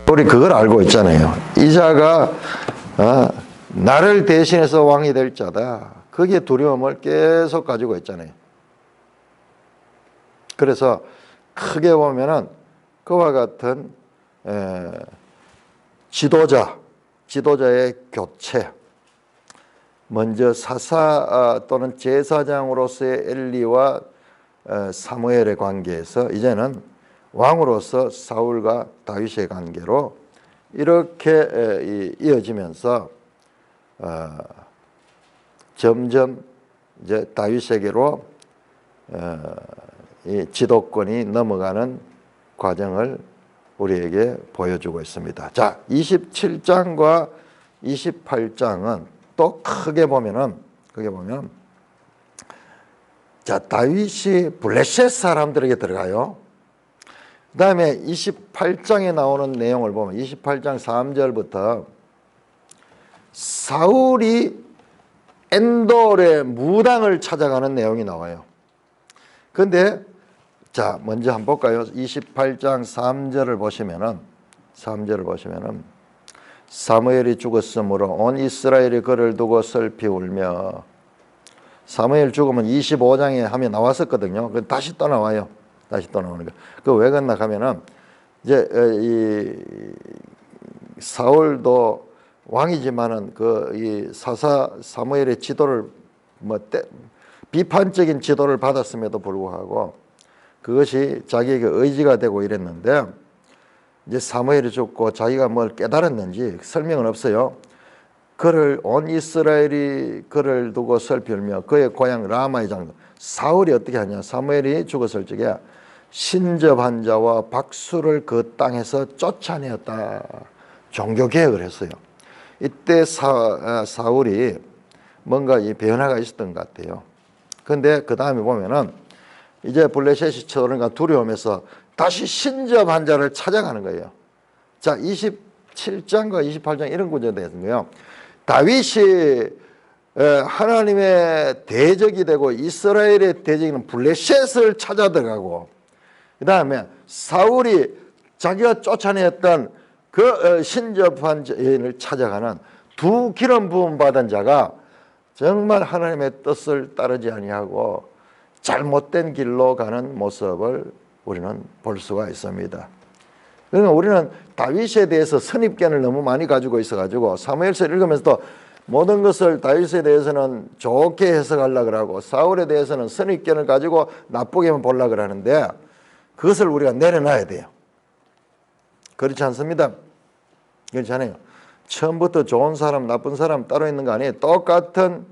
우리 그걸 알고 있잖아요. 이 자가 나를 대신해서 왕이 될 자다. 그게 두려움을 계속 가지고 있잖아요. 그래서 크게 보면은 그와 같은 지도자의 교체, 먼저 사사 또는 제사장으로서의 엘리와 사무엘의 관계에서 이제는 왕으로서 사울과 다윗의 관계로 이렇게 이어지면서 점점 이제 다윗에게로 이 지도권이 넘어가는 과정을 우리에게 보여주고 있습니다. 자, 27장과 28장은 또 크게 보면 자, 다윗이 블레셋 사람들에게 들어가요. 그 다음에 28장에 나오는 내용을 보면 28장 3절부터 사울이 엔돌의 무당을 찾아가는 내용이 나와요. 근데 자, 먼저 한번 볼까요? 28장 3절을 보시면은 사무엘이 죽었으므로 온 이스라엘이 그를 두고 슬피 울며, 사무엘 죽으면 25장에 하면 나왔었거든요. 다시 또 나와요. 다시 또 나오는 거. 그 왜 그랬나 하면은 이제 이 사울도 왕이지만은 이 사사 사무엘의 지도를 비판적인 지도를 받았음에도 불구하고 그것이 자기에게 의지가 되고 이랬는데, 이제 사무엘이 죽고 자기가 뭘 깨달았는지 설명은 없어요. 온 이스라엘이 그를 두고 슬피 울며 그의 고향 라마의 장로. 사울이 어떻게 하냐? 사무엘이 죽었을 적에 신접한 자와 박수를 그 땅에서 쫓아내었다. 종교개혁을 했어요. 이때 사울이 뭔가 이 변화가 있었던 것 같아요. 근데 그 다음에 보면은 이제 블레셋이 쳐오르니까 두려움에서 다시 신접한 자를 찾아가는 거예요. 자, 27장과 28장 이런 구조가 되었는데요. 다윗이 하나님의 대적이 되고 이스라엘의 대적인 블레셋을 찾아 들어가고, 그 다음에 사울이 자기가 쫓아냈던 그 신접한 여인을 찾아가는 두 기름 부음 받은 자가 정말 하나님의 뜻을 따르지 아니하고 잘못된 길로 가는 모습을 우리는 볼 수가 있습니다. 그러니까 우리는 다윗에 대해서 선입견을 너무 많이 가지고 있어가지고 사무엘서 읽으면서도 모든 것을 다윗에 대해서는 좋게 해석하려고 하고 사울에 대해서는 선입견을 가지고 나쁘게만 보려고 하는데, 그것을 우리가 내려놔야 돼요. 그렇지 않습니다. 그렇지 않아요. 처음부터 좋은 사람 나쁜 사람 따로 있는 거 아니에요. 똑같은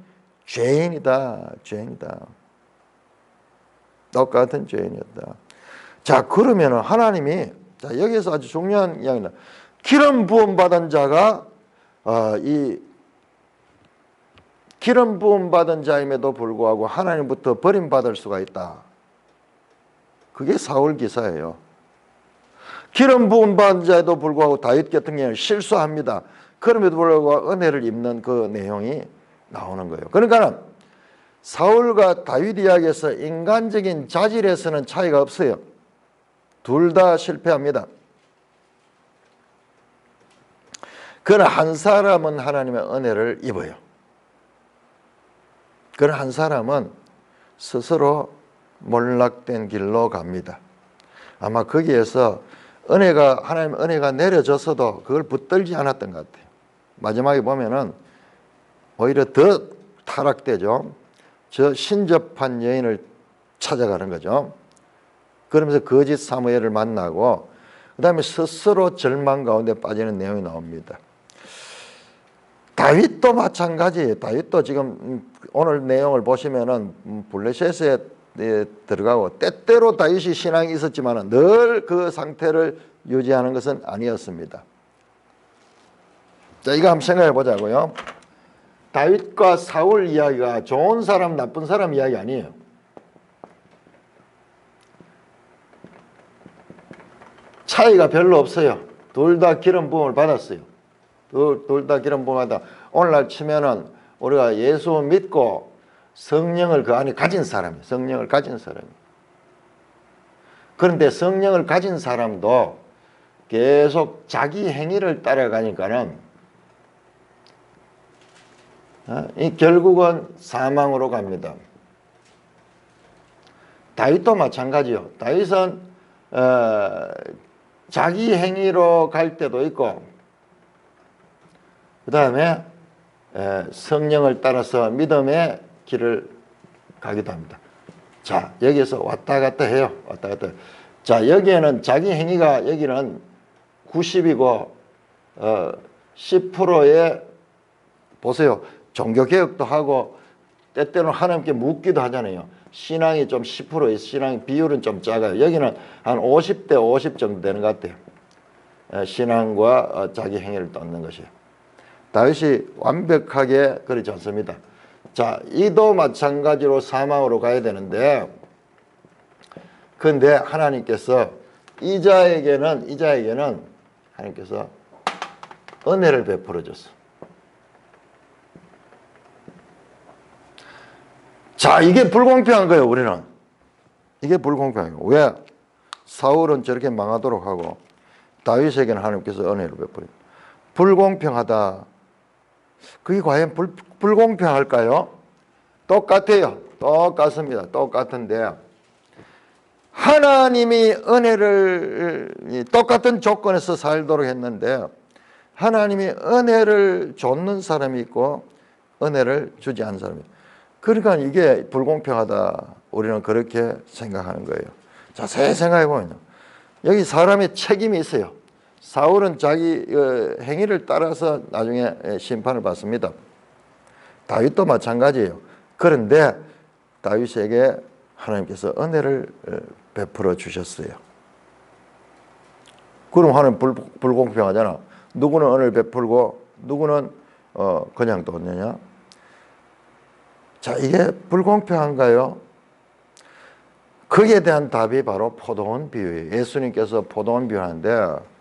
죄인이다. 똑같은 죄인이었다. 자, 그러면은 하나님이, 자, 여기서 아주 중요한 이야기는 기름 부음 받은 자가 이 기름 부음 받은 자임에도 불구하고 하나님부터 버림받을 수가 있다. 그게 사울 기사예요. 기름 부음 받은 자에도 불구하고 다윗 같은 경우는 실수합니다. 그럼에도 불구하고 은혜를 입는 그 내용이 나오는 거예요. 그러니까 사울과 다윗 이야기에서 인간적인 자질에서는 차이가 없어요. 둘 다 실패합니다. 그러나 한 사람은 하나님의 은혜를 입어요. 그러나 한 사람은 스스로 몰락된 길로 갑니다. 아마 거기에서 하나님의 은혜가 내려졌어도 그걸 붙들지 않았던 것 같아요. 마지막에 보면은 오히려 더 타락되죠. 저 신접한 여인을 찾아가는 거죠. 그러면서 거짓 사무엘을 만나고 그 다음에 스스로 절망 가운데 빠지는 내용이 나옵니다. 다윗도 마찬가지예요. 다윗도 지금 오늘 내용을 보시면은 블레셋에 들어가고 때때로 다윗이 신앙이 있었지만 늘 그 상태를 유지하는 것은 아니었습니다. 자, 이거 한번 생각해 보자고요. 다윗과 사울 이야기가 좋은 사람 나쁜 사람 이야기 아니에요. 차이가 별로 없어요. 둘 다 기름 부음을 받았어요. 둘 다 기름 부음을 받아. 오늘날 치면은 우리가 예수 믿고 성령을 그 안에 가진 사람이에요. 성령을 가진 사람이에요. 그런데 성령을 가진 사람도 계속 자기 행위를 따라가니까는 결국은 사망으로 갑니다. 다윗도 마찬가지요. 다윗은 자기 행위로 갈 때도 있고 그 다음에 성령을 따라서 믿음의 길을 가기도 합니다. 자, 여기서 왔다 갔다 해요. 왔다 갔다. 자, 여기에는 자기 행위가 여기는 90이고 10%의 보세요. 종교개혁도 하고 때때로는 하나님께 묻기도 하잖아요. 신앙이 좀 10%, 신앙 비율은 좀 작아요. 여기는 한 50대 50 정도 되는 것 같아요. 신앙과 자기 행위를 쫓는 것이에요. 다윗이 완벽하게 그렇지 않습니다. 자, 이도 마찬가지로 사망으로 가야 되는데 그런데 하나님께서 이자에게는 하나님께서 은혜를 베풀어 줬어. 자, 이게 불공평한 거예요. 우리는 이게 불공평해요. 왜? 사울은 저렇게 망하도록 하고 다윗에게는 하나님께서 은혜를 베풀어. 불공평하다. 그게 과연 불공평할까요? 똑같아요. 똑같습니다. 똑같은데 하나님이 은혜를 똑같은 조건에서 살도록 했는데 하나님이 은혜를 줬는 사람이 있고 은혜를 주지 않는 사람이 있고 그러니까 이게 불공평하다. 우리는 그렇게 생각하는 거예요. 자세히 생각해 보면요. 여기 사람의 책임이 있어요. 사울은 자기 행위를 따라서 나중에 심판을 받습니다. 다윗도 마찬가지예요. 그런데 다윗에게 하나님께서 은혜를 베풀어 주셨어요. 그럼 하나님 불공평하잖아. 누구는 은혜를 베풀고 누구는 그냥 뒀느냐? 자, 이게 불공평한가요? 거기에 대한 답이 바로 포도원 비유예요. 예수님께서 포도원 비유하는데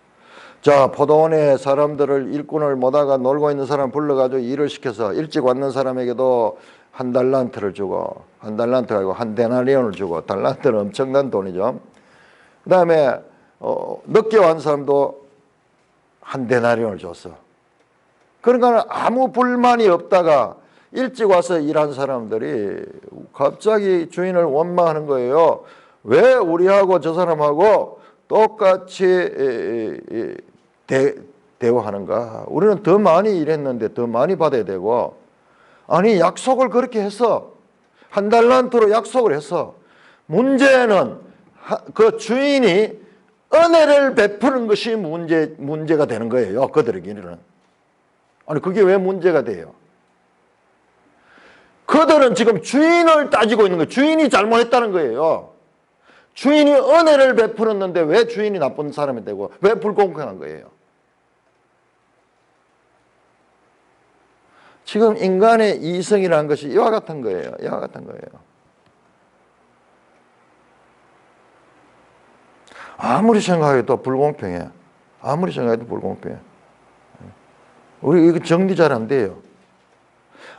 자, 포도원에 사람들을 일꾼을 못하가 놀고 있는 사람 불러가지고 일을 시켜서 일찍 왔는 사람에게도 한 달란트를 주고 한 달란트가 아니고 한 데나리온을 주고 달란트는 엄청난 돈이죠. 그 다음에 늦게 온 사람도 한 데나리온을 줬어. 그러니까 아무 불만이 없다가 일찍 와서 일한 사람들이 갑자기 주인을 원망하는 거예요. 왜 우리하고 저 사람하고 똑같이 대우하는가? 우리는 더 많이 일했는데 더 많이 받아야 되고 아니 약속을 그렇게 했어. 한 달란트로 약속을 했어. 문제는 그 주인이 은혜를 베푸는 것이 문제가 되는 거예요. 그들에게는. 아니 그게 왜 문제가 돼요? 그들은 지금 주인을 따지고 있는 거예요. 주인이 잘못했다는 거예요. 주인이 은혜를 베풀었는데 왜 주인이 나쁜 사람이 되고 왜 불공평한 거예요? 지금 인간의 이성이라는 것이 이와 같은 거예요. 이와 같은 거예요. 아무리 생각해도 불공평해. 아무리 생각해도 불공평해. 우리 이거 정리 잘 안 돼요.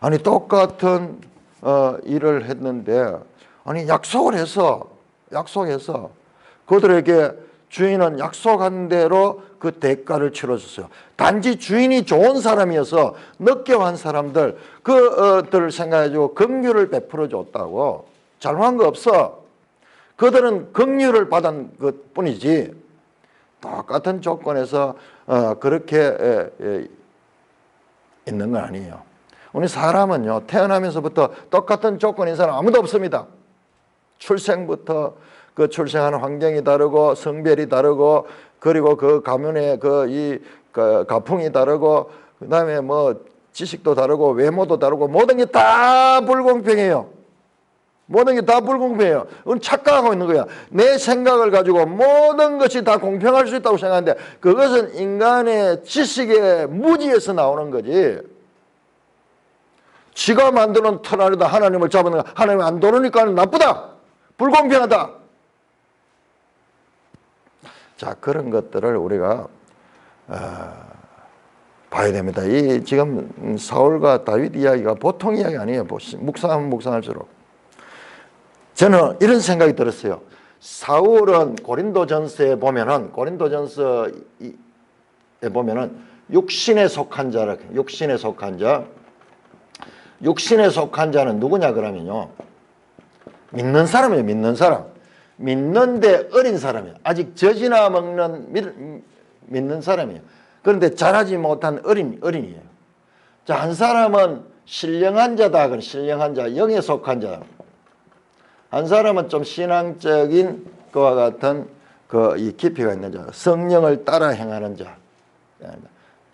아니 똑같은 일을 했는데 아니 약속해서 그들에게 주인은 약속한 대로 그 대가를 치러줬어요. 단지 주인이 좋은 사람이어서 늦게 온 사람들 그들을 생각해주고 긍휼을 베풀어 줬다고 잘못한 거 없어. 그들은 긍휼을 받은 것 뿐이지 똑같은 조건에서 그렇게 있는 건 아니에요. 우리 사람은요 태어나면서부터 똑같은 조건인 사람 아무도 없습니다. 출생부터 그 출생하는 환경이 다르고 성별이 다르고 그리고 그 가문의 그 가풍이 다르고 그다음에 뭐 지식도 다르고 외모도 다르고 모든 게 다 불공평해요. 모든 게 다 불공평해요. 그건 착각하고 있는 거야. 내 생각을 가지고 모든 것이 다 공평할 수 있다고 생각하는데 그것은 인간의 지식의 무지에서 나오는 거지. 지가 만드는 틀 안에다 하나님을 잡는 거 하나님 안 도르니까 나쁘다. 불공평하다. 자, 그런 것들을 우리가 봐야 됩니다. 이 지금 사울과 다윗 이야기가 보통 이야기 아니에요. 묵상하면 묵상할수록. 저는 이런 생각이 들었어요. 사울은 고린도전서에 보면은 육신에 속한 자라. 육신에 속한 자. 육신에 속한 자는 누구냐 그러면요. 믿는 사람이에요. 믿는 사람. 믿는데 어린 사람이에요. 아직 젖이나 먹는 믿는 사람이에요. 그런데 자라지 못한 어린이에요. 자, 한 사람은 신령한 자다. 그런 신령한 자, 영에 속한 자. 한 사람은 좀 신앙적인 그와 같은 이 깊이가 있는 자, 성령을 따라 행하는 자.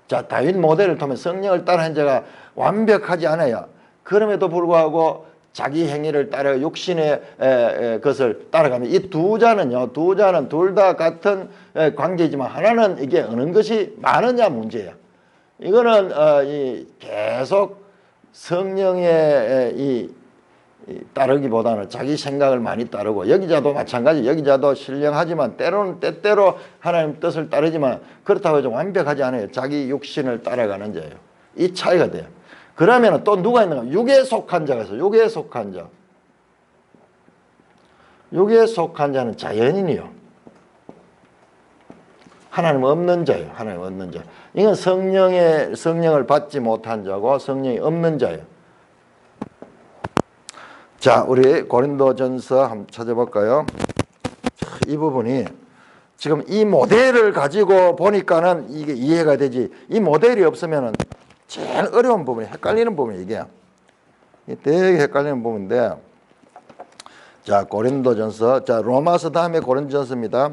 자, 다윗 모델을 통해 성령을 따라 한 자가 완벽하지 않아요. 그럼에도 불구하고 자기 행위를 따라 육신의 것을 따라가면 이 두 자는요, 둘 다 같은 관계이지만 하나는 이게 어느 것이 많으냐 문제야. 이거는 계속 성령의 따르기보다는 자기 생각을 많이 따르고, 여기자도 마찬가지. 여기자도 신령하지만 때때로 하나님 뜻을 따르지만 그렇다고 해서 완벽하지 않아요. 자기 육신을 따라가는 자예요. 이 차이가 돼요. 그러면 또 누가 있는가? 육에 속한 자가 있어요. 육에 속한 자. 육에 속한 자는 자연인이요. 하나님 없는 자예요. 하나님 없는 자. 이건 성령을 받지 못한 자고 성령이 없는 자예요. 자, 우리 고린도전서 한번 찾아볼까요? 이 부분이 지금 이 모델을 가지고 보니까는 이게 이해가 되지. 이 모델이 없으면은 제일 어려운 부분이, 헷갈리는 부분이 이게 되게 헷갈리는 부분인데, 자, 고린도전서, 자, 로마서 다음에 고린도전서입니다.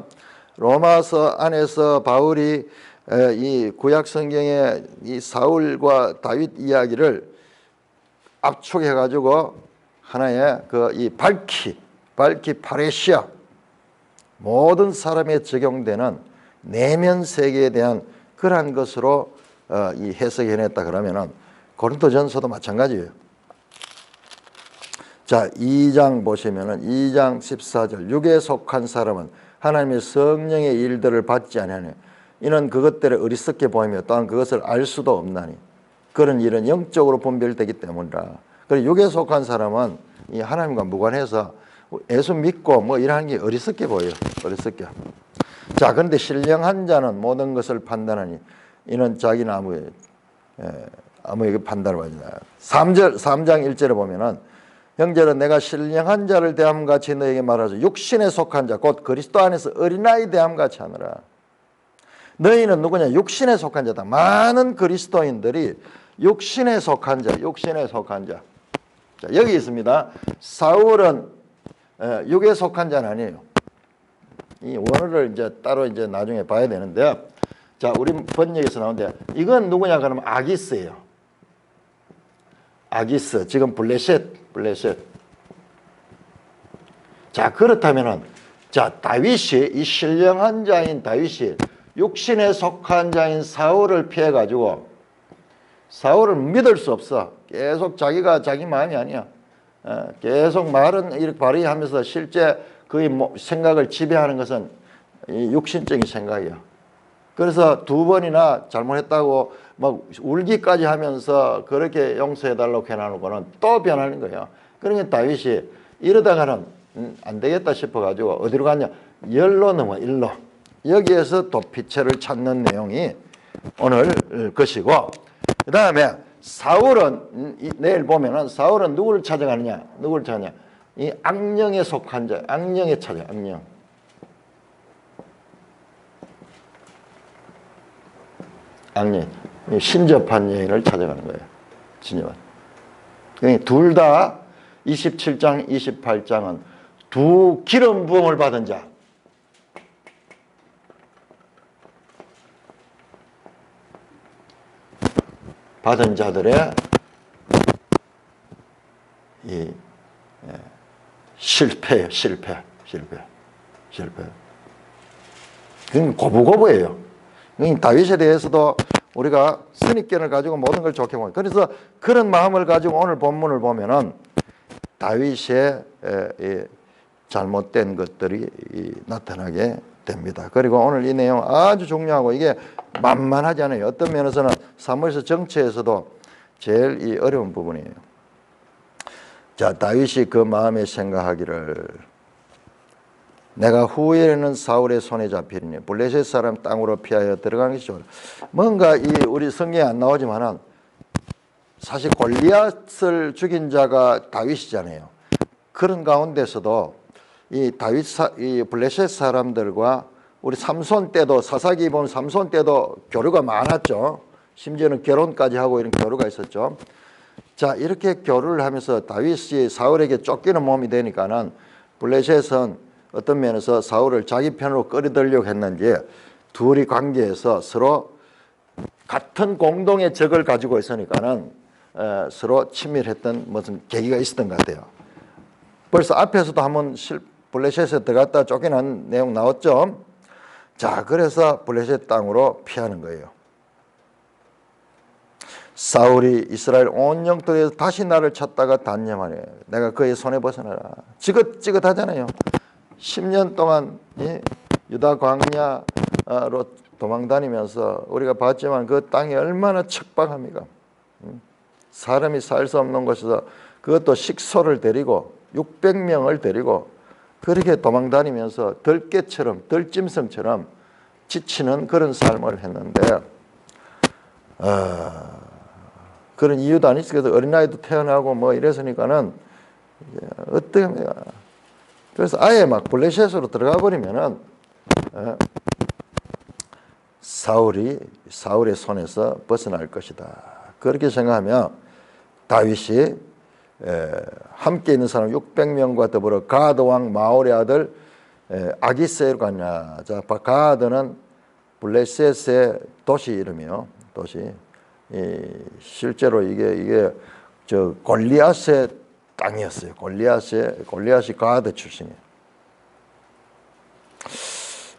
로마서 안에서 바울이 이 구약 성경의 이 사울과 다윗 이야기를 압축해 가지고 하나의 이 발키 파레시아, 모든 사람에 적용되는 내면 세계에 대한 그러한 것으로 이 해석해 냈다 그러면은 고린도전서도 마찬가지예요. 자, 2장 보시면은 2장 14절, 육에 속한 사람은 하나님의 성령의 일들을 받지 아니하니 이는 그것들을 어리석게 보이며 또한 그것을 알 수도 없나니 그런 일은 영적으로 분별되기 때문이라. 그리고 육에 속한 사람은 이 하나님과 무관해서 예수 믿고 뭐 이러는 게 어리석게 보여요. 어리석게. 자, 그런데 신령한 자는 모든 것을 판단하니 이는 자기는 아무에게 판단을 받지 않아요. 3장 1절에 보면은 형제는 내가 신령한 자를 대함같이 너에게 말하죠. 육신에 속한 자 곧 그리스도 안에서 어린아이 대함같이 하느라. 너희는 누구냐? 육신에 속한 자다. 많은 그리스도인들이 육신에 속한 자. 자, 여기 있습니다. 사울은 육에 속한 자는 아니에요. 이 원어를 이제 따로 이제 나중에 봐야 되는데요. 자, 우리 번역에서 나오는데 이건 누구냐 그러면 아기스예요. 아기스. 지금 블레셋. 자, 그렇다면은 자, 다윗이, 이 신령한 자인 다윗이 육신에 속한 자인 사울을 피해 가지고, 사울을 믿을 수 없어. 계속 자기가 자기 마음이 아니야. 계속 말은 이렇게 발휘하면서 실제 그의 생각을 지배하는 것은 이 육신적인 생각이야. 그래서 2번이나 잘못했다고 막 울기까지 하면서 그렇게 용서해달라고 해나는 거는 또 변하는 거예요. 그러니까 다윗이 이러다가는 안 되겠다 싶어가지고 어디로 갔냐? 열로 넘어, 일로. 여기에서 또 피체를 찾는 내용이 오늘 것이고, 그 다음에 사울은 내일 보면은 사울은 누구를 찾아가느냐? 이 악령에 속한 자, 악령에 찾아, 악령. 신접한 여인을 찾아가는 거예요. 신접한. 둘 다 27장, 28장은 두 기름 부음을 받은 자. 받은 자들의 이 실패. 그건 고부고부예요. 다윗에 대해서도 우리가 선입견을 가지고 모든 걸 좋게 보면, 그래서 그런 마음을 가지고 오늘 본문을 보면은 다윗의 잘못된 것들이 나타나게 됩니다. 그리고 오늘 이 내용 아주 중요하고 이게 만만하지 않아요. 어떤 면에서는 사무엘서 정체에서도 제일 이 어려운 부분이에요. 자, 다윗이 그 마음에 생각하기를 내가 후일에는 사울의 손에 잡히리니 블레셋 사람 땅으로 피하여 들어가는 것이 좋으라. 뭔가 이 우리 성경에 안 나오지만은 사실 골리앗을 죽인 자가 다윗이잖아요. 그런 가운데서도 이 이 블레셋 사람들과 우리 삼손 때도 사사기 보면 삼손 때도 교류가 많았죠. 심지어는 결혼까지 하고 이런 교류가 있었죠. 자, 이렇게 교류를 하면서 다윗이 사울에게 쫓기는 몸이 되니까는 블레셋은 어떤 면에서 사울을 자기 편으로 끌어들이려고 했는지 둘이 관계에서 서로 같은 공동의 적을 가지고 있으니까는 서로 친밀했던 무슨 계기가 있었던 것 같아요. 벌써 앞에서도 한번 블레셋에 들어갔다 쫓겨난 내용 나왔죠. 자, 그래서 블레셋 땅으로 피하는 거예요. 사울이 이스라엘 온 영토에서 다시 나를 찾다가 단념하니 내가 그의 손에 벗어나라. 지긋지긋하잖아요. 10년 동안 유다 광야로 도망다니면서 우리가 봤지만 그 땅이 얼마나 척박합니까? 사람이 살 수 없는 곳에서 그것도 식소를 데리고 600명을 데리고 그렇게 도망다니면서 들깨처럼 들짐승처럼 지치는 그런 삶을 했는데 그런 이유도 아니지. 그래서 어린아이도 태어나고 뭐 이랬으니까는 어떻게 합니까? 그래서 아예 막 블레셋으로 들어가 버리면은 사울의 손에서 벗어날 것이다. 그렇게 생각하며 다윗이 함께 있는 사람 600명과 더불어 가드 왕 마올의 아들 아기스에로 갔냐. 자, 가드는 블레셋의 도시 이름이요. 도시. 실제로 이게 저 골리앗의 땅이었어요. 골리앗이 가드 출신이에요.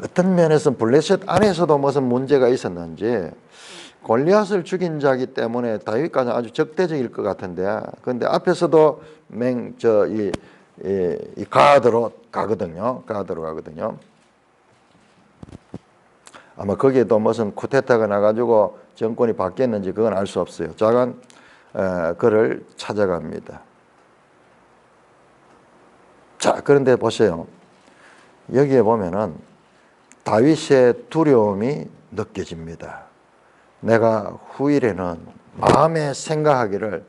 어떤 면에서 블레셋 안에서도 무슨 문제가 있었는지 골리앗을 죽인 자기 때문에 다윗까지 아주 적대적일 것 같은데, 그런데 앞에서도 이 가드로 가거든요. 아마 거기에도 무슨 쿠데타가 나가지고 정권이 바뀌었는지 그건 알 수 없어요. 자간 그를 찾아갑니다. 자, 그런데 보세요. 여기에 보면은 다윗의 두려움이 느껴집니다. 내가 후일에는 마음에 생각하기를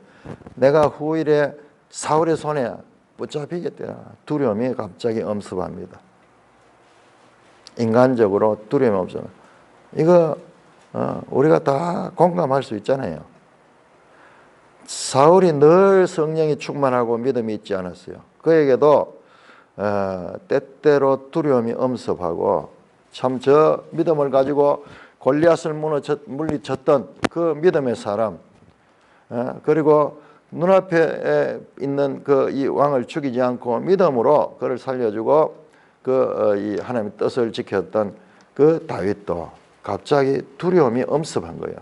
내가 후일에 사울의 손에 붙잡히겠다. 두려움이 갑자기 엄습합니다. 인간적으로 두려움이 없어요. 이거 우리가 다 공감할 수 있잖아요. 사울이 늘 성령이 충만하고 믿음이 있지 않았어요. 그에게도 때때로 두려움이 엄습하고 참 저 믿음을 가지고 골리앗을 물리쳤던 그 믿음의 사람, 그리고 눈앞에 있는 그 이 왕을 죽이지 않고 믿음으로 그를 살려주고 이 하나님의 뜻을 지켰던 그 다윗도 갑자기 두려움이 엄습한 거예요.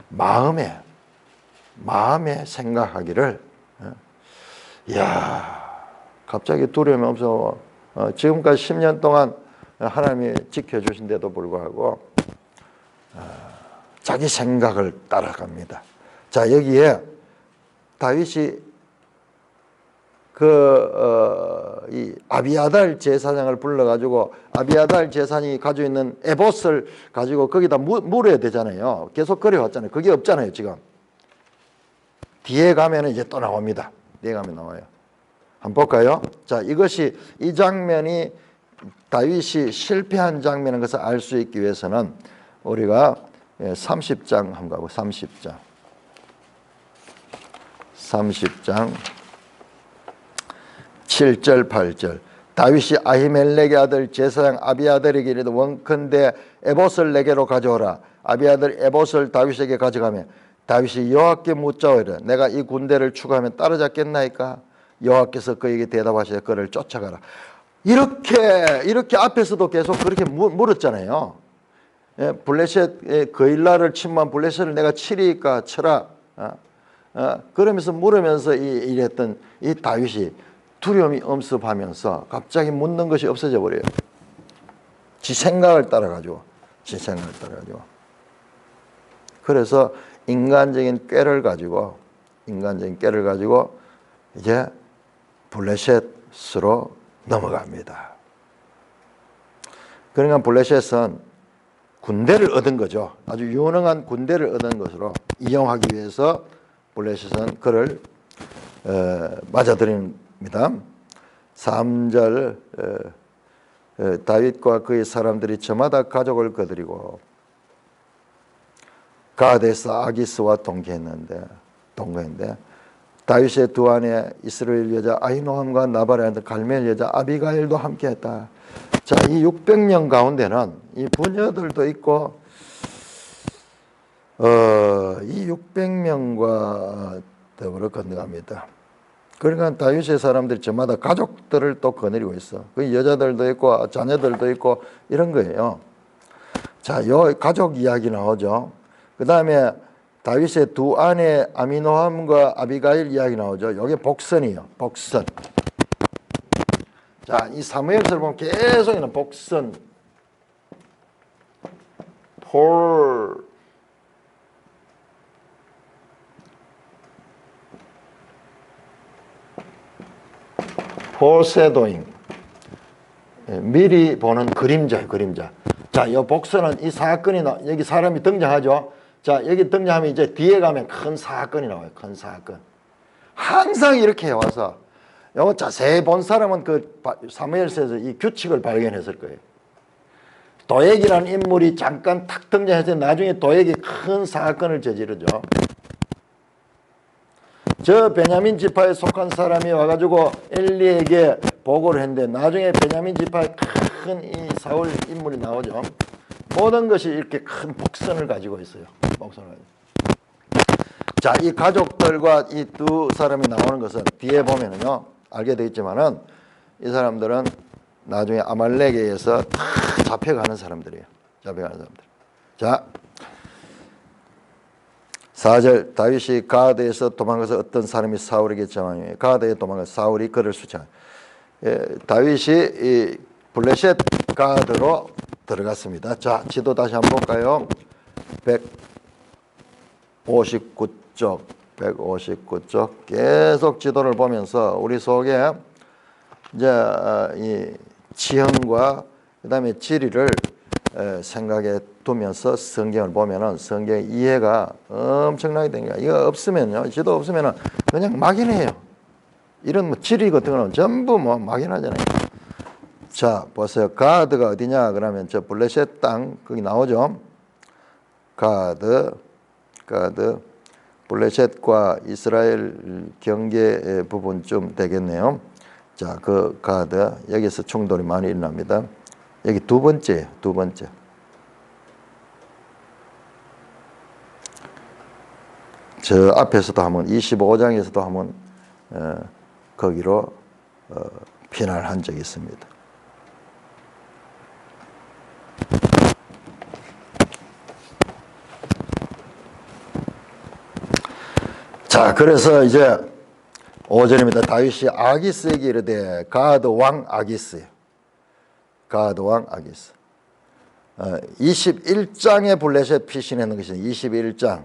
마음에 생각하기를, 갑자기 두려움이 엄습하고 지금까지 10년 동안 하나님이 지켜주신데도 불구하고 자기 생각을 따라갑니다. 자, 여기에 다윗이 이 아비아달 제사장을 불러가지고 아비아달 제사장이 가지고 있는 에봇을 가지고 거기다 물어야 되잖아요. 계속 그려왔잖아요. 그게 없잖아요, 지금. 뒤에 가면 이제 또 나옵니다. 뒤에 가면 나와요. 한번 볼까요? 자, 이 장면이 다윗이 실패한 장면인 것을 알 수 있기 위해서는 우리가 30장 한번 가고 30장 7절 8절 다윗이 아히멜렉의 아들 제사장 아비아들에게 이르되 원컨대 에봇을 내게로 가져오라. 아비아들 에봇을 다윗에게 가져가며 다윗이 여호와께 묻자오이르 내가 이 군대를 추구하면 따라잡겠나이까? 여호와께서 그에게 대답하시되 그를 쫓아가라. 이렇게 앞에서도 계속 그렇게 물었잖아요. 블레셋 그일라를 침범한 블레셋을 내가 치리까 쳐라. 그러면서 물으면서 이랬던 이 다윗이 두려움이 엄습하면서 갑자기 묻는 것이 없어져 버려요. 지 생각을 따라가지고. 그래서 인간적인 꾀를 가지고 이제 블레셋으로 넘어갑니다. 그러니까 블레셋은 군대를 얻은 거죠. 아주 유능한 군대를 얻은 것으로 이용하기 위해서 블레셋은 그를 맞아들입니다. 3절 다윗과 그의 사람들이 저마다 가족을 거느리고 가데스 아기스와 동거했는데 다윗의 두 아내 이스라엘 여자 아히노함과 나발의 아들 갈멜 여자 아비가일도 함께했다. 자, 이 600명 가운데는 이 부녀들도 있고 이 600명과 더불어 건너갑니다. 그러니까 다윗의 사람들이 저마다 가족들을 또 거느리고 있어. 그 여자들도 있고 자녀들도 있고 이런 거예요. 자, 요 가족 이야기 나오죠. 그 다음에 다윗의 두 아내 아미노함과 아비가일 이야기 나오죠. 이게 복선이에요. 복선. 자, 이 사무엘서를 보면 계속 있는 복선. 포세도잉. 미리 보는 그림자예요, 그림자. 자, 이 복선은 이 사건이 여기 사람이 등장하죠. 자, 여기 등장하면 이제 뒤에 가면 큰 사건이 나와요. 큰 사건. 항상 이렇게 해와서 요거 자세히 본 사람은 그 사무엘서에서 이 규칙을 발견했을 거예요. 도액이라는 인물이 잠깐 탁 등장해서 나중에 도액이 큰 사건을 저지르죠. 저 베냐민 지파에 속한 사람이 와가지고 엘리에게 보고를 했는데 나중에 베냐민 지파에 큰 이 사울 인물이 나오죠. 모든 것이 이렇게 큰 복선을 가지고 있어요. 복선을 가지고. 자, 이 가족들과 이 두 사람이 나오는 것은 뒤에 보면은요 알게 되겠지만은 이 사람들은 나중에 아말렉에 의해서 다 잡혀가는 사람들이에요. 잡혀가는 사람들. 자, 4절 다윗이 가드에서 도망가서 어떤 사람이 사울에게 전하니 가드에 도망가서 사울이 그를 수치하니 다윗이 이 블레셋 가드로 들어갔습니다. 자, 지도 다시 한번 볼까요? 159쪽 계속 지도를 보면서 우리 속에 이제 이 지형과 그다음에 지리를 생각해 두면서 성경을 보면은 성경의 이해가 엄청나게 됩니다. 이거 없으면요, 지도 없으면은 그냥 막연해요. 이런 뭐 지리 같은 거는 전부 뭐 막연하잖아요. 자, 보세요. 가드가 어디냐? 그러면 저 블레셋 땅 거기 나오죠. 가드 블레셋과 이스라엘 경계 부분쯤 되겠네요. 자, 그 가드 여기서 충돌이 많이 일어납니다. 여기 두 번째. 저 앞에서도 한번 25장에서도 한번 거기로 피난을 한 적이 있습니다. 자, 그래서 이제 5절입니다. 다윗이 아기스에게 이르되 가드 왕 아기스 21장에 블레셋 피신하는 것이 21장.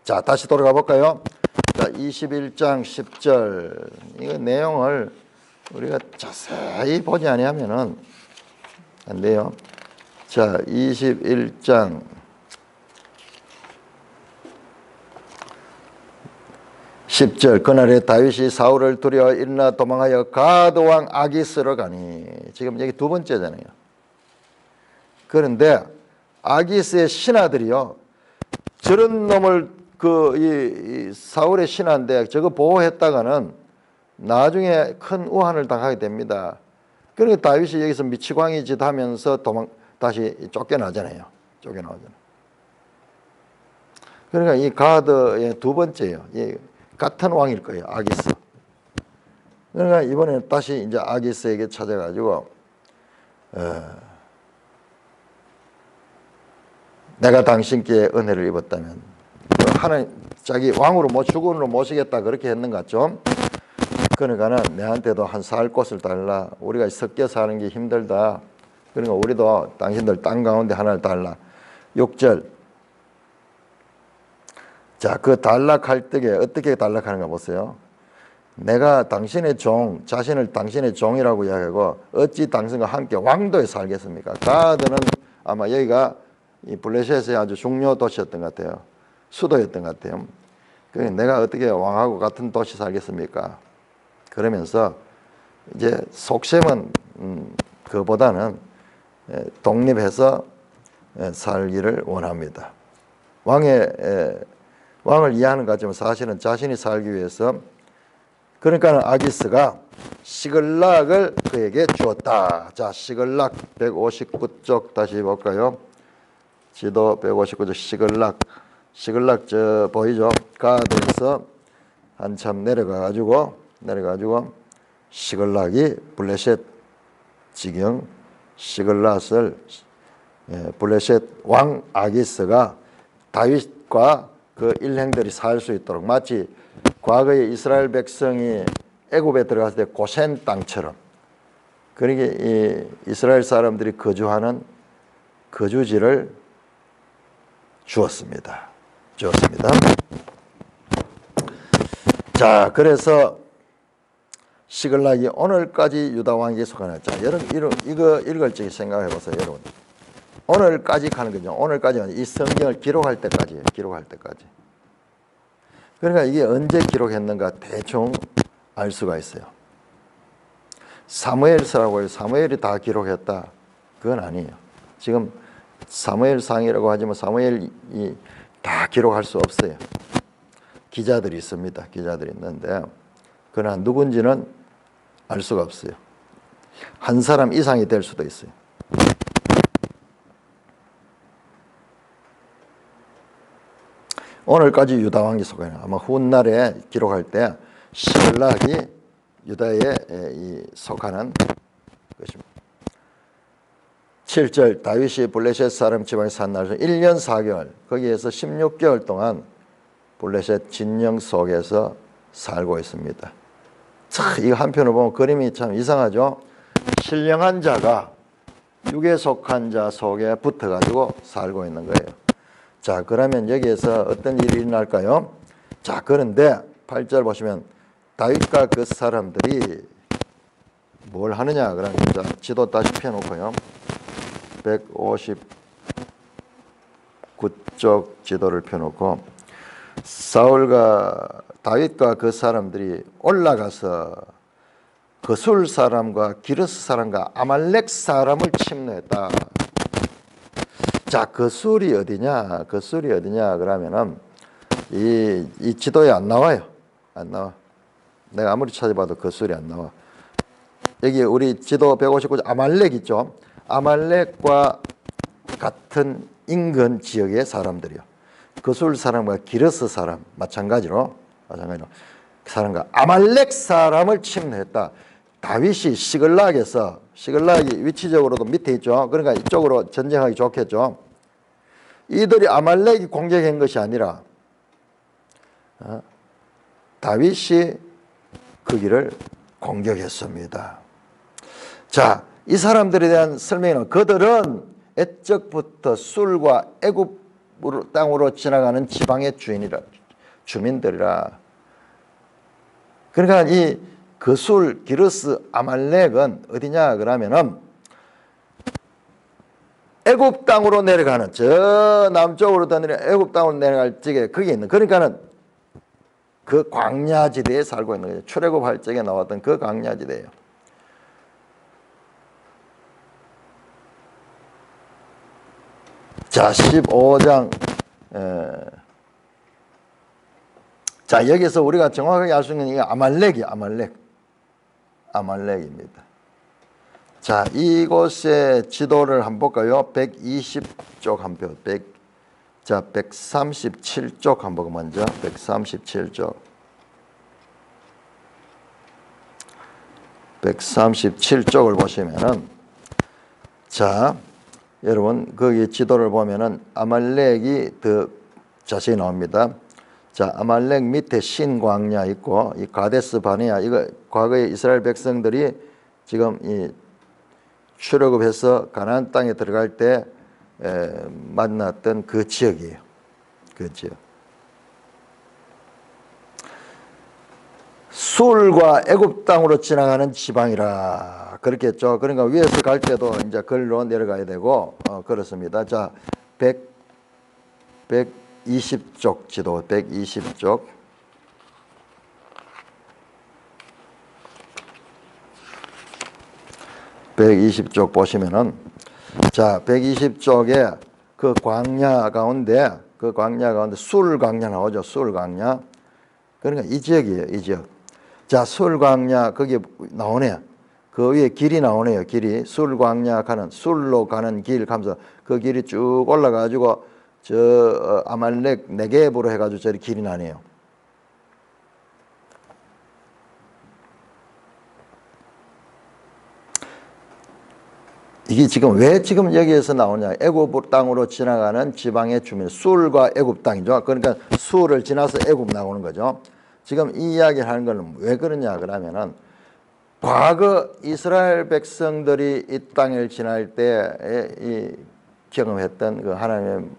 자, 다시 돌아가 볼까요? 자, 21장 10절. 이거 내용을 우리가 자세히 보지 아니하면은 안 돼요. 자, 21장 10절. 그날에 다윗이 사울을 두려워 일어나 도망하여 가드 왕 아기스로 가니. 지금 여기 두 번째잖아요. 그런데 아기스의 신하들이요, 저런 놈을 이 사울의 신하인데 저거 보호했다가는 나중에 큰 우한을 당하게 됩니다. 그러니까 다윗이 여기서 미치광이 짓 하면서 다시 쫓겨나잖아요. 그러니까 이 가드의 두 번째예요. 같은 왕일 거예요. 아기스. 그러니까 이번에는 다시 이제 아기스에게 찾아가지고 내가 당신께 은혜를 입었다면 하나님 자기 왕으로 주군으로 모시겠다 그렇게 했는 것 같죠. 그러니까는 내한테도 한 살 곳을 달라. 우리가 섞여 사는 게 힘들다. 그러니까 우리도 당신들 땅 가운데 하나를 달라. 6절. 자, 그 단락할 때에 어떻게 단락하는가 보세요. 내가 당신의 종, 자신을 당신의 종이라고 이야기하고 어찌 당신과 함께 왕도에 살겠습니까? 가드는 아마 여기가 이 블레셋의 아주 중요 도시였던 것 같아요. 수도였던 것 같아요. 내가 어떻게 왕하고 같은 도시 살겠습니까? 그러면서 이제 속셈은 그보다는 독립해서 살기를 원합니다. 왕을 이해하는 것 같지만 사실은 자신이 살기 위해서 그러니까 아기스가 시글락을 그에게 주었다. 자, 시글락 159쪽 다시 볼까요? 지도 159쪽 시글락 저 보이죠? 가드에서 한참 내려가가지고 시글락이 블레셋 지경 시글락을 블레셋 왕 아기스가 다윗과 그 일행들이 살 수 있도록 마치 과거에 이스라엘 백성이 애굽에 들어갔을 때 고센 땅처럼 그러게 이 이스라엘 사람들이 거주하는 거주지를 주었습니다. 자, 그래서 시글락이 오늘까지 유다 왕에게 속하나. 자, 여러분 이거 읽을 적에 생각해 보세요, 여러분. 오늘까지 가는 거죠. 오늘까지는 이 성경을 기록할 때까지. 그러니까 이게 언제 기록했는가 대충 알 수가 있어요. 사무엘서라고 해요. 사무엘이 다 기록했다. 그건 아니에요. 지금 사무엘상이라고 하지만 사무엘이 다 기록할 수 없어요. 기자들이 있습니다. 기자들이 있는데 그러나 누군지는 알 수가 없어요. 한 사람 이상이 될 수도 있어요. 오늘까지 유다 왕이 속하나. 아마 훗날에 기록할 때 시글락이 유다에 속하는 것입니다. 7절 다윗이 블레셋 사람 지방에 산 날에서 1년 4개월 거기에서 16개월 동안 블레셋 진영 속에서 살고 있습니다. 참, 이거 한편으로 보면 그림이 참 이상하죠. 신령한 자가 육에 속한 자 속에 붙어가지고 살고 있는 거예요. 자, 그러면 여기에서 어떤 일이 일어날까요? 자, 그런데 8절 보시면 다윗과 그 사람들이 뭘 하느냐? 그러면 자, 지도 다시 펴놓고요. 159쪽 지도를 펴놓고 다윗과 그 사람들이 올라가서 거술 사람과 기르스 사람과 아말렉 사람을 침노했다. 자, 거술이 어디냐? 그러면은 이 지도에 안 나와요. 안 나와. 내가 아무리 찾아봐도 거술이 안 나와. 여기 우리 지도 159쪽 아말렉 있죠? 아말렉과 같은 인근 지역의 사람들이요. 거술 사람과 기르스 사람 마찬가지로 그 사람과 아말렉 사람을 침노했다. 다윗이 시글락이 위치적으로도 밑에 있죠. 그러니까 이쪽으로 전쟁하기 좋겠죠. 이들이 아말렉이 공격한 것이 아니라 다윗이 그 길을 공격했습니다. 자, 이 사람들에 대한 설명은 그들은 애적부터 술과 애굽 땅으로 지나가는 지방의 주민들이라. 그러니까 이 거술, 기르스, 아말렉은 어디냐 그러면은 애굽 땅으로 내려가는 저 남쪽으로 더 내려 애굽 땅으로 내려갈 적에 거기 있는 그러니까는 그 광야지대에 살고 있는 거죠. 출애굽할 적에 나왔던 그 광야지대예요. 자, 15장 자, 여기서 우리가 정확하게 알 수 있는 게 아말렉입니다. 자, 이곳의 지도를 한번 볼까요? 120쪽 한 표. 137쪽 한번 보고 먼저 137쪽. 137쪽을 보시면은 자, 여러분 거기 지도를 보면은 아말렉이 더 자세히 나옵니다. 자, 아말렉 밑에 신광야 있고 이 가데스 바네아 이거 과거에 이스라엘 백성들이 지금 이 출애굽해서 가나안 땅에 들어갈 때 만났던 그 지역이에요. 그 지역. 술과 애굽 땅으로 지나가는 지방이라 그렇게 했죠. 그러니까 위에서 갈 때도 이제 걸로 내려가야 되고 그렇습니다. 자, 120쪽 지도 120쪽 120쪽 보시면은 자 120쪽에 그 광야 가운데 술 광야 나오죠. 술 광야. 그러니까 이 지역이에요. 이 지역. 자, 술 광야 거기 나오네요. 그 위에 길이 나오네요. 길이 술 광야 가는 술로 가는 길 가면서 그 길이 쭉 올라가지고 저 아말렉 네겝으로 해가지고 저리 길이 나네요. 이게 지금 왜 지금 여기에서 나오냐? 애굽 땅으로 지나가는 지방의 주민 술과 애굽 땅이죠. 그러니까 술을 지나서 애굽 나오는 거죠. 지금 이 이야기를 하는 건 왜 그러냐 그러면은 과거 이스라엘 백성들이 이 땅을 지날 때 이 경험했던 그 하나님의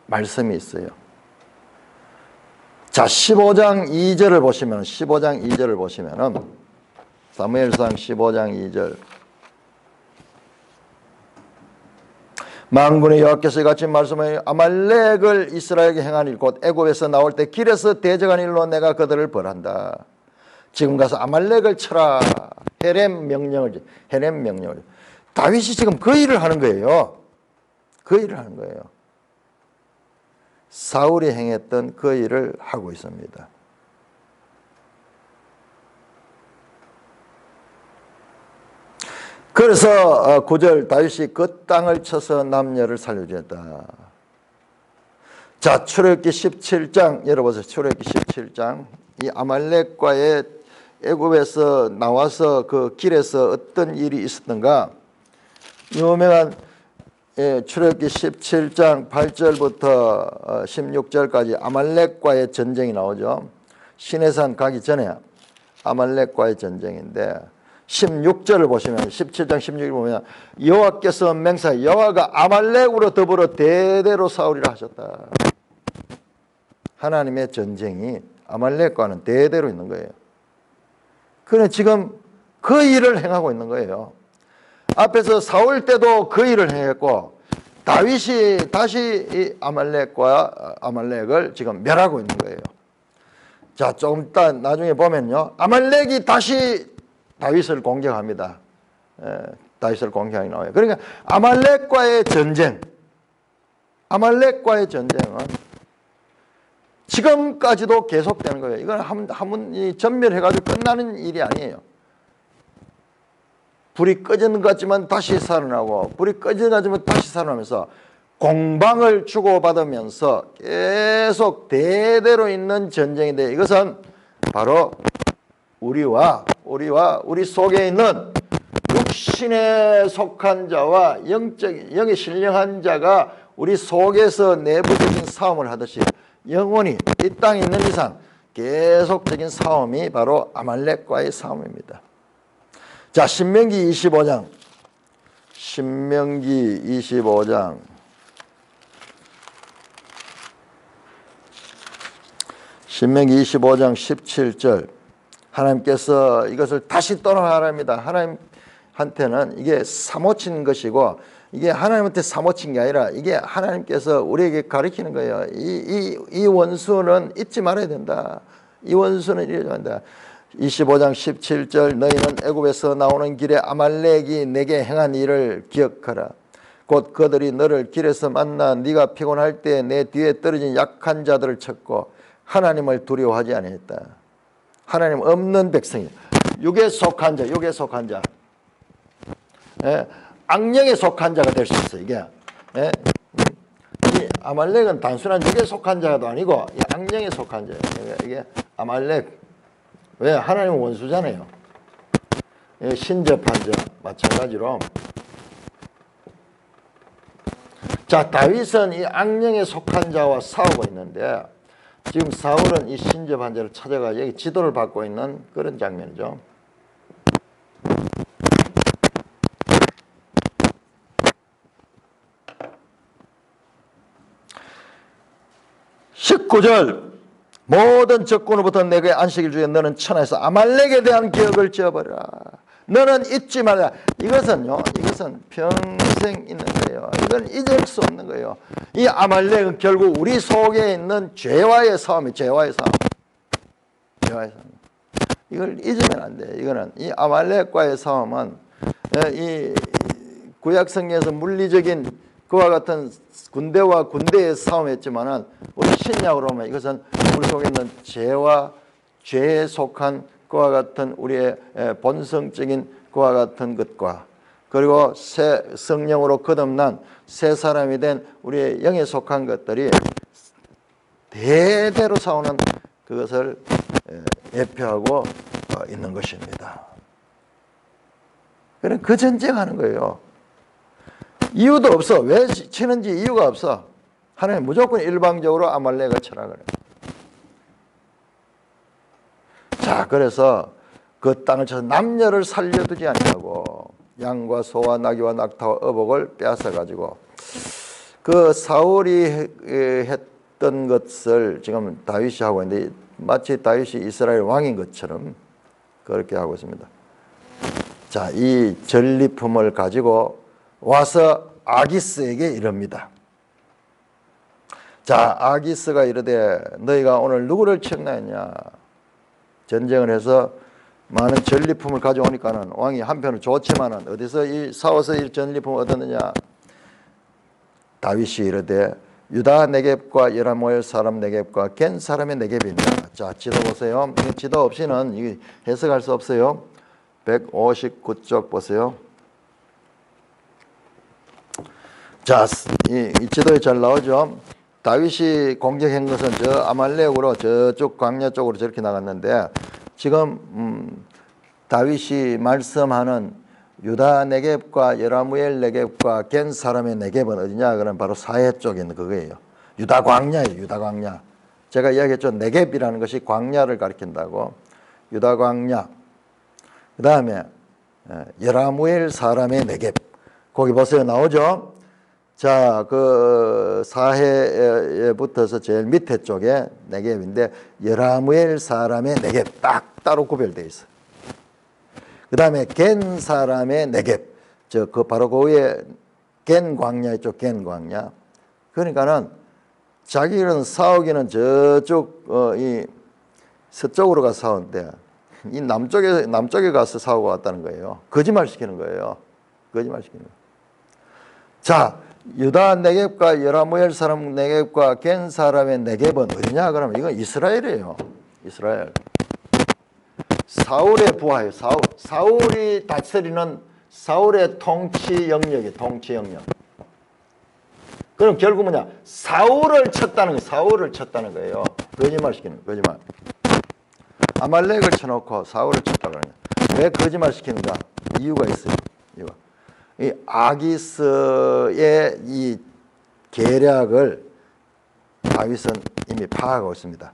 말씀이 있어요. 자, 15장 2절을 보시면은 사무엘상 15장 2절 만군의 여호와께서 이같이 말씀하여 아말렉을 이스라엘에게 행한 일 곧 애굽에서 나올 때 길에서 대적한 일로 내가 그들을 벌한다. 지금 가서 아말렉을 쳐라. 헤렘 명령을 다윗이 지금 그 일을 하는 거예요. 그 일을 하는 거예요. 사울이 행했던 그 일을 하고 있습니다. 그래서 9절 다윗이 그 땅을 쳐서 남녀를 살려주었다. 자, 출애굽기 17장 열어보세요. 출애굽기 17장 이 아말렉과의 애굽에서 나와서 그 길에서 어떤 일이 있었던가 유명한 출애굽기 17장 8절부터 16절까지 아말렉과의 전쟁이 나오죠. 시내산 가기 전에 아말렉과의 전쟁인데 16절을 보시면 17장 16절 보면 여호와께서 맹세하여 여호와가 아말렉으로 더불어 대대로 싸우리라 하셨다. 하나님의 전쟁이 아말렉과는 대대로 있는 거예요. 그래 지금 그 일을 행하고 있는 거예요. 앞에서 사울 때도 그 일을 행했고 다윗이 다시 이 아말렉을 지금 멸하고 있는 거예요. 자, 조금 이따 나중에 보면요. 아말렉이 다시 다윗을 공격합니다. 다윗을 공격하게 나와요. 그러니까 아말렉과의 전쟁은 지금까지도 계속되는 거예요. 이건 한번 전멸해가지고 끝나는 일이 아니에요. 불이 꺼지는 것 같지만 다시 살아나고 불이 꺼지는 것 같지만 다시 살아나면서 공방을 주고받으면서 계속 대대로 있는 전쟁인데 이것은 바로 우리 속에 있는 육신에 속한 자와 영에 신령한 자가 우리 속에서 내부적인 싸움을 하듯이 영원히 이 땅에 있는 이상 계속적인 싸움이 바로 아말렉과의 싸움입니다. 자, 신명기 25장 17절 하나님께서 이것을 다시 떠나라랍니다. 하나님한테는 이게 사모친 것이고 이게 하나님한테 사모친 게 아니라 이게 하나님께서 우리에게 가르치는 거예요. 이 원수는 잊지 말아야 된다. 이 원수는 잊지 말아야 된다. 25장 17절 너희는 애굽에서 나오는 길에 아말렉이 내게 행한 일을 기억하라. 곧 그들이 너를 길에서 만나 네가 피곤할 때 내 뒤에 떨어진 약한 자들을 쳤고 하나님을 두려워하지 아니했다. 하나님 없는 백성이 육에 속한 자 악령에 속한 자가 될 수 있어요. 이게 이 아말렉은 단순한 육에 속한 자도 아니고 이 악령에 속한 자예요. 이게 아말렉 왜 하나님은 원수잖아요. 신접한 자 마찬가지로 자 다윗은 이 악령에 속한 자와 싸우고 있는데 지금 사울은 이 신접한 자를 찾아가 여기 지도를 받고 있는 그런 장면이죠. (19절) 모든 적군으로부터 내게 안식일 주에 너는 천하에서 아말렉에 대한 기억을 지어버려라. 너는 잊지 말라. 이것은 평생 있는 거예요. 이건 잊을 수 없는 거예요. 이 아말렉은 결국 우리 속에 있는 죄와의 싸움이에요. 죄와의 싸움. 이걸 잊으면 안 돼요. 이거는 이 아말렉과의 싸움은 이 구약 성경에서 물리적인 그와 같은 군대와 군대의 싸움이었지만은 우리 신약으로 보면 이것은 우리 속에 있는 죄와 죄에 속한 그와 같은 우리의 본성적인 그와 같은 것과 그리고 새 성령으로 거듭난 새 사람이 된 우리의 영에 속한 것들이 대대로 싸우는 그것을 예표하고 있는 것입니다. 그럼 그 전쟁하는 거예요. 이유도 없어. 왜 치는지 이유가 없어. 하나님 무조건 일방적으로 아말렉을 쳐라 그래요. 자, 그래서 그 땅을 쳐서 남녀를 살려두지 아니하고 양과 소와 나귀와 낙타와 어복을 빼앗아 가지고 그 사울이 했던 것을 지금 다윗이 하고 있는데 마치 다윗이 이스라엘 왕인 것처럼 그렇게 하고 있습니다. 자, 이 전리품을 가지고 와서 아기스에게 이릅니다. 자, 아기스가 이르되 너희가 오늘 누구를 청나했냐? 전쟁을 해서 많은 전리품을 가져오니까는 왕이 한편은 좋지만은 어디서 이 싸워서 이 전리품을 얻었느냐? 다윗이 이르되 유다 네겝과 여라모엘 사람 네겝과 겐 사람의 네겝입니다. 자, 지도 보세요. 이 지도 없이는 해석할 수 없어요. 159쪽 보세요. 자, 이 지도에 잘 나오죠. 다윗이 공격한 것은 저 아말렉으로 저쪽 광야 쪽으로 저렇게 나갔는데 지금 다윗이 말씀하는 유다 네겝과 여라무엘 네겝과 겐 사람의 네겝은 어디냐? 그러면 바로 사해 쪽에 있는 그거예요. 유다 광야예요. 유다 광야. 제가 이야기했죠. 네겝이라는 것이 광야를 가리킨다고. 유다 광야. 그 다음에 여라무엘 사람의 네겝. 거기 보세요. 나오죠. 자, 그 사해에 붙어서 제일 밑에 쪽에 네겝인데 여라무엘 사람의 네겝 딱 따로 구별되어 있어요. 그 다음에 겐 사람의 네겝, 그 바로 그 위에 겐 광야 있죠. 겐 광야. 그러니까는 자기는 싸우기는 저쪽 이 서쪽으로 가서 싸우는데 이 남쪽에 가서 싸우고 왔다는 거예요. 거짓말 시키는 거예요. 거짓말 시키는 거예요. 자, 유다 네겝과 여라무엘 사람 네겝과 겐 사람의 네겝은 어디냐? 그러면 이건 이스라엘이에요. 이스라엘. 사울의 부하예요. 사울이 다스리는 사울의 통치 영역이에요. 통치 영역. 그럼 결국 뭐냐? 사울을 쳤다는 거예요. 사울을 쳤다는 거예요. 거짓말 시키는 거예요. 거짓말. 아말렉을 쳐놓고 사울을 쳤다고 그러냐? 왜 거짓말 시키는가? 이유가 있어요. 이유가. 이 아기스의 이 계략을 다윗은 이미 파악하고 있습니다.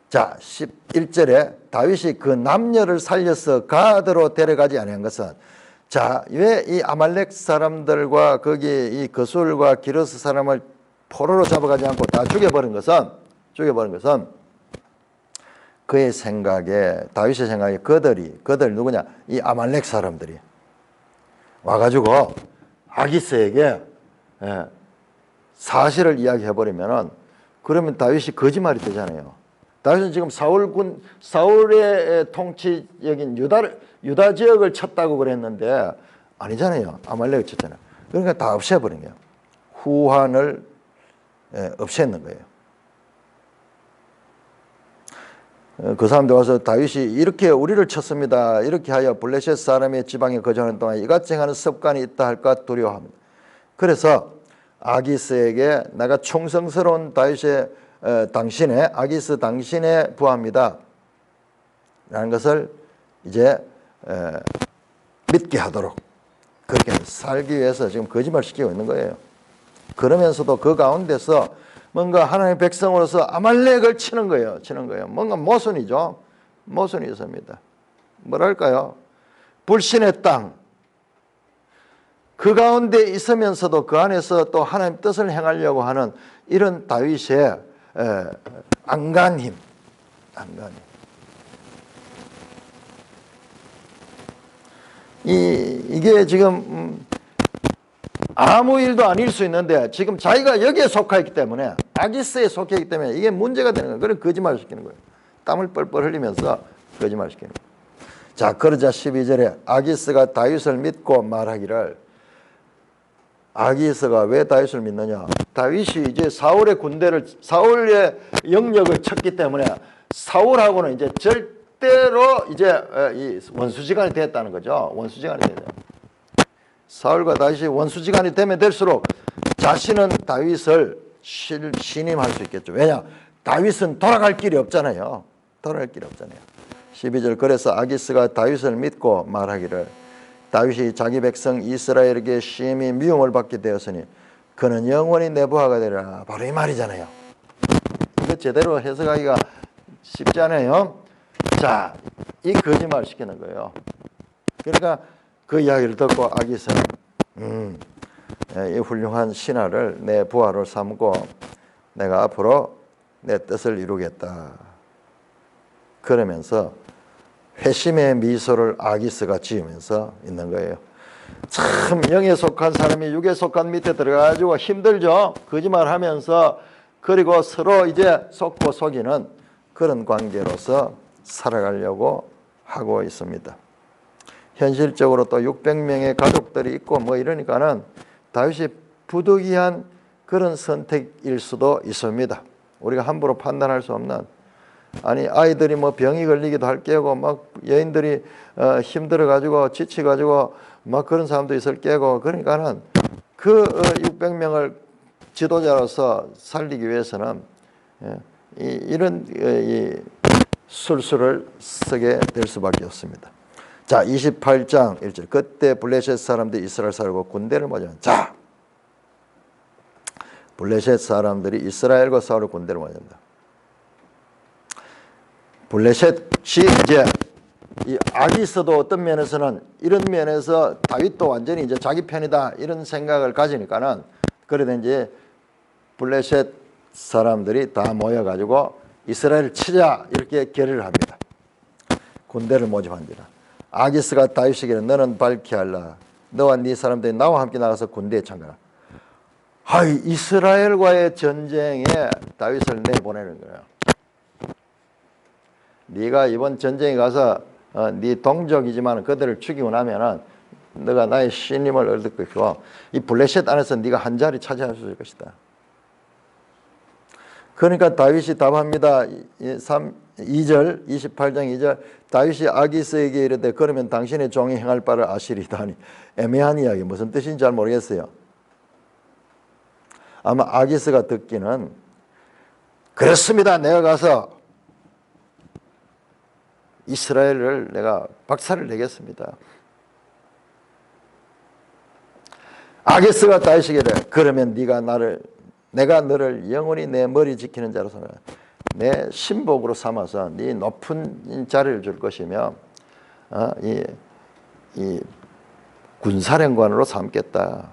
자, 11절에 다윗이 그 남녀를 살려서 가드로 데려가지 아니한 것은 자, 왜 이 아말렉 사람들과 거기 이 거술과 기르스 사람을 포로로 잡아가지 않고 다 죽여버린 것은 그의 생각에 다윗의 생각에 그들 누구냐? 이 아말렉 사람들이 와가지고 아기스에게 사실을 이야기해버리면은 그러면 다윗이 거짓말이 되잖아요. 다윗은 지금 사울의 통치역인 유다 지역을 쳤다고 그랬는데 아니잖아요. 아말렉을 쳤잖아요. 그러니까 다 없애버린 거예요. 후환을 없앴는 거예요. 그 사람들 와서 다윗이 이렇게 우리를 쳤습니다. 이렇게 하여 블레셋 사람의 지방에 거주하는 동안 이같이 행하는 습관이 있다 할까 두려워합니다. 그래서 아기스에게 내가 충성스러운 다윗의 아기스 당신의 부하입니다 라는 것을 이제 믿게 하도록 그렇게 살기 위해서 지금 거짓말 시키고 있는 거예요. 그러면서도 그 가운데서 뭔가 하나님의 백성으로서 아말렉을 치는 거예요. 뭔가 모순이죠. 모순이 있습니다. 뭐랄까요? 불신의 땅. 그 가운데 있으면서도 그 안에서 또 하나님 뜻을 행하려고 하는 이런 다윗의 안간 힘, 하는 거 아니에요. 이게 지금 아무 일도 아닐 수 있는데 지금 자기가 여기에 속하기 때문에 아기스에 속했기 때문에 이게 문제가 되는 거예요. 그래서 거짓말을 시키는 거예요. 땀을 뻘뻘 흘리면서 거짓말을 시키는 거예요. 자, 그러자 12절에 아기스가 다윗을 믿고 말하기를, 아기스가 왜 다윗을 믿느냐? 다윗이 이제 사울의 영역을 쳤기 때문에 사울하고는 이제 절대로 이제 이 원수지간이 됐다는 거죠. 원수지간이 되죠. 사울과 다윗이 원수지간이 되면 될수록 자신은 다윗을 신임할 수 있겠죠. 왜냐? 다윗은 돌아갈 길이 없잖아요. 돌아갈 길이 없잖아요. 12절, 그래서 아기스가 다윗을 믿고 말하기를, 다윗이 자기 백성 이스라엘에게 심히 미움을 받게 되었으니 그는 영원히 내 부하가 되리라. 바로 이 말이잖아요. 이거 제대로 해석하기가 쉽지 않아요. 자, 이 거짓말 시키는 거예요. 그러니까 그 이야기를 듣고 아기스는 이 훌륭한 신하를 내 부하로 삼고 내가 앞으로 내 뜻을 이루겠다. 그러면서 회심의 미소를 아기스가 지으면서 있는 거예요. 참 영에 속한 사람이 육에 속한 밑에 들어가가지고 힘들죠. 거짓말하면서. 그리고 서로 이제 속고 속이는 그런 관계로서 살아가려고 하고 있습니다. 현실적으로 또 600명의 가족들이 있고 뭐 이러니까는 다윗이 부득이한 그런 선택일 수도 있습니다. 우리가 함부로 판단할 수 없는, 아니 아이들이 뭐 병이 걸리기도 할 게고 막 여인들이 힘들어 가지고 지쳐 가지고 막 그런 사람도 있을 게고, 그러니까는 그 600명을 지도자로서 살리기 위해서는 이런 술수를 쓰게 될 수밖에 없습니다. 자, 28장 1절, 그때 블레셋 사람들이 이스라엘 사람과 군대를 모집한다. 자, 블레셋 사람들이 이스라엘과 싸우러 군대를 모집한다. 블레셋이 이제 이 아기스도 어떤 면에서는 이런 면에서 다윗도 완전히 이제 자기 편이다 이런 생각을 가지니까는, 그래도 이제 블레셋 사람들이 다 모여가지고 이스라엘을 치자 이렇게 결의를 합니다. 군대를 모집합니다. 아기스가 다윗에게 너는 밝히 알라. 너와 네 사람들이 나와 함께 나가서 군대에 참가하라. 이스라엘과의 전쟁에 다윗을 내보내는 거예요. 네가 이번 전쟁에 가서 네 동족이지만 그들을 죽이고 나면은 너가 나의 신임을 얻을 것이고 이 블레셋 안에서 네가 한 자리 차지할 수 있을 것이다. 그러니까 다윗이 답합니다. 2절 28장 2절, 다윗이 아기스에게 이르되 그러면 당신의 종이 행할 바를 아시리다 하니. 애매한 이야기, 무슨 뜻인지 잘 모르겠어요. 아마 아기스가 듣기는 그렇습니다. 내가 가서 이스라엘을 내가 박살을 내겠습니다. 아기스가 다윗에게 이르되 그러면 내가 너를 영원히 내 머리 지키는 자로 삼아 내 신복으로 삼아서 네 높은 자리를 줄 것이며 이 군사령관으로 삼겠다.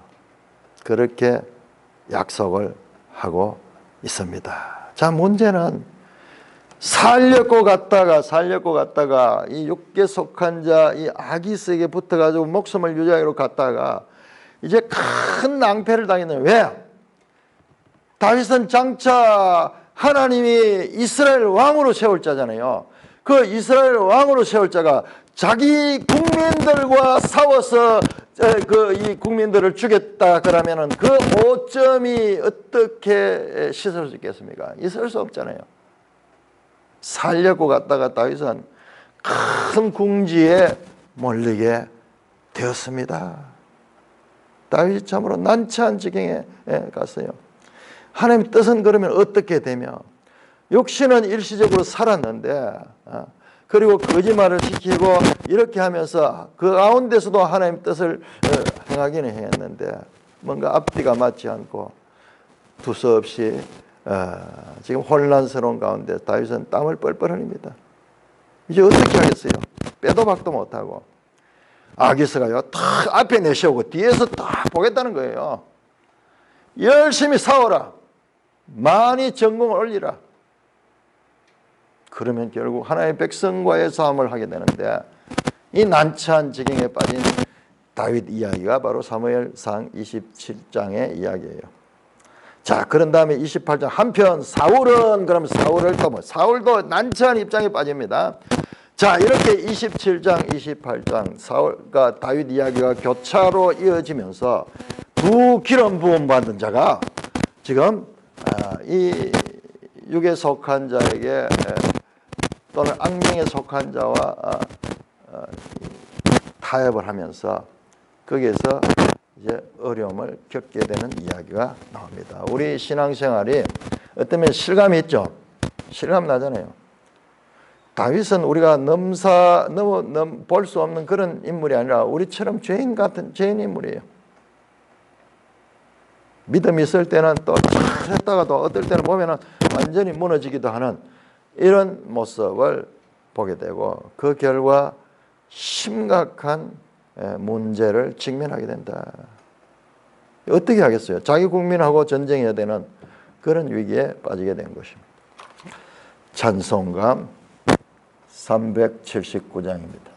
그렇게 약속을 하고 있습니다. 자, 문제는 살려고 갔다가 이 육계 속한 자 이 아기스에게 붙어가지고 목숨을 유지하기로 갔다가 이제 큰 낭패를 당했는. 왜? 다윗은 장차 하나님이 이스라엘 왕으로 세울 자잖아요. 그 이스라엘 왕으로 세울 자가 자기 국민들과 싸워서 이 국민들을 죽였다 그러면은 그 오점이 어떻게 씻을 수 있겠습니까? 있을 수 없잖아요. 살려고 갔다가 다윗은 큰 궁지에 몰리게 되었습니다. 다윗이 참으로 난처한 지경에 갔어요. 하나님의 뜻은 그러면 어떻게 되며, 육신은 일시적으로 살았는데 그리고 거짓말을 시키고 이렇게 하면서 그 가운데서도 하나님의 뜻을 행하기는 했는데 뭔가 앞뒤가 맞지 않고 두서없이 지금 혼란스러운 가운데 다윗은 땀을 뻘뻘 흘립니다. 이제 어떻게 하겠어요? 빼도 박도 못하고 아기스가요 탁 앞에 내세우고 뒤에서 딱 보겠다는 거예요. 열심히 싸워라. 많이 전공을 올리라. 그러면 결국 하나님의 백성과의 싸움을 하게 되는데 이 난처한 지경에 빠진 다윗 이야기가 바로 사무엘상 27장의 이야기예요. 자, 그런 다음에 28장 한편 사울은 그럼 사울을 또 사울도 난처한 입장에 빠집니다. 자, 이렇게 27장, 28장 사울과 다윗 이야기가 교차로 이어지면서 두 기름 부음 받은 자가 지금 이 육에 속한 자에게 또는 악령에 속한 자와 타협을 하면서 거기에서 이제 어려움을 겪게 되는 이야기가 나옵니다. 우리 신앙생활이 어쩌면 실감이 있죠. 실감 나잖아요. 다윗은 우리가 너무 볼 수 없는 그런 인물이 아니라 우리처럼 죄인 같은 죄인 인물이에요. 믿음이 있을 때는 또 잘했다가도 어떨 때는 보면은 완전히 무너지기도 하는 이런 모습을 보게 되고 그 결과 심각한 문제를 직면하게 된다. 어떻게 하겠어요? 자기 국민하고 전쟁해야 되는 그런 위기에 빠지게 된 것입니다. 찬송가 379장입니다.